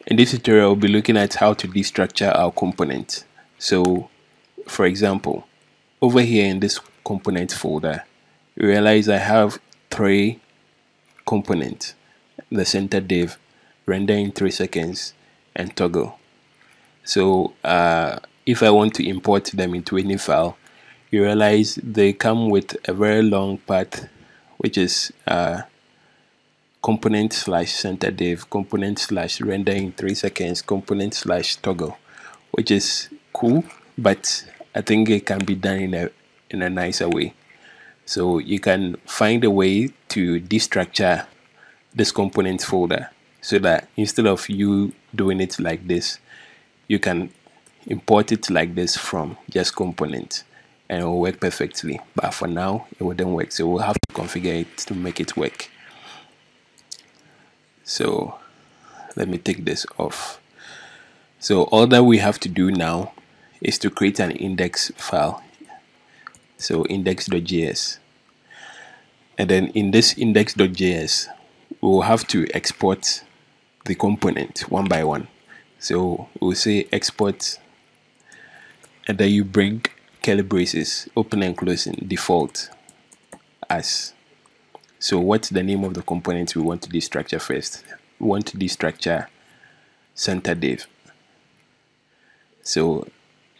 In this tutorial, we'll be looking at how to destructure our component. So, for example, over here in this component folder, you realize I have 3 components: the center div, render in 3 seconds, and toggle. So, if I want to import them into any file, you realize they come with a very long path, which is component slash center div, component slash render in 3 seconds, component slash toggle, which is cool, but I think it can be done in a nicer way. So you can find a way to destructure this component folder so that instead of you doing it like this, you can import it like this from just component and it will work perfectly. But for now, it wouldn't work, so we'll have to configure it to make it work. So let me take this off. So all that we have to do now is to create an index file. So index.js, and then in this index.js we will have to export the component one by one. So we'll say export, and then you bring curly braces, open and closing, default as. So what's the name of the component we want to destructure first? We want to destructure center div. So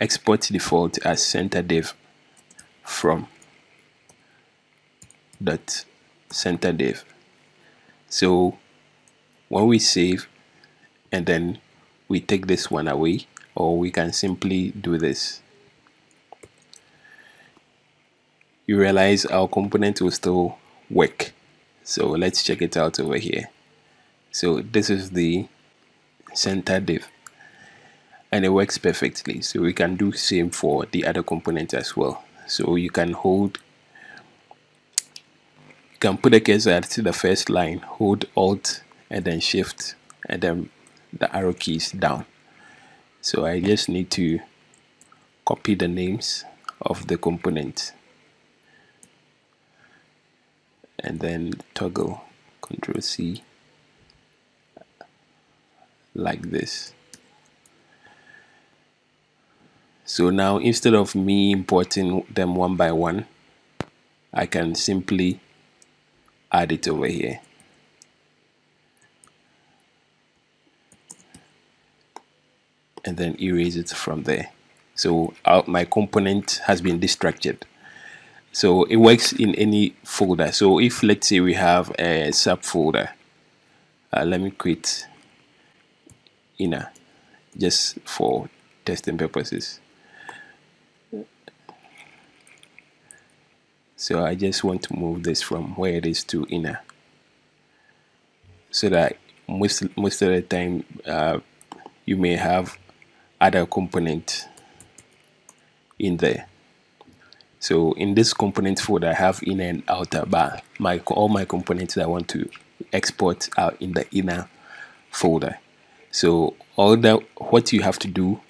export default as center div from dot center div. So when we save and then we take this one away, or we can simply do this, you realize our component will still work. So let's check it out over here. So this is the center div and it works perfectly. So we can do same for the other component as well. So you can put the cursor to the first line, hold Alt and then Shift and then the arrow keys down. So I just need to copy the names of the component and then toggle, Control C, like this. So now instead of me importing them one by one, I can simply add it over here. And then erase it from there. So my component has been destructured. So it works in any folder. So if let's say we have a subfolder, let me create inner just for testing purposes. So I just want to move this from where it is to inner, so that most of the time you may have other component in there. So in this component folder I have inner and outer, but all my components that I want to export are in the inner folder. So what you have to do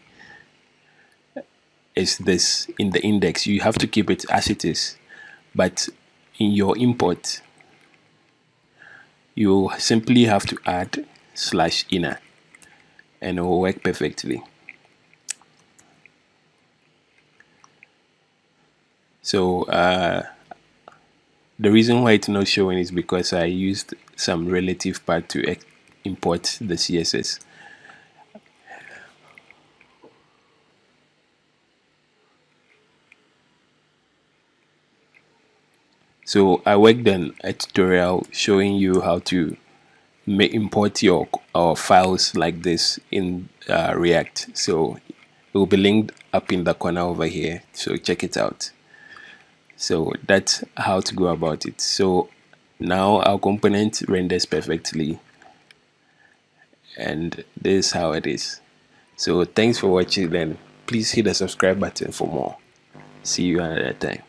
is this: in the index you have to keep it as it is, but in your import you simply have to add /inner and it will work perfectly. So the reason why it's not showing is because I used some relative path to import the CSS. So I worked on a tutorial showing you how to import your files like this in React. So it will be linked up in the corner over here, so check it out. So that's how to go about it. So now our component renders perfectly, and this is how it is. So thanks for watching. Then please hit the subscribe button for more. See you another time.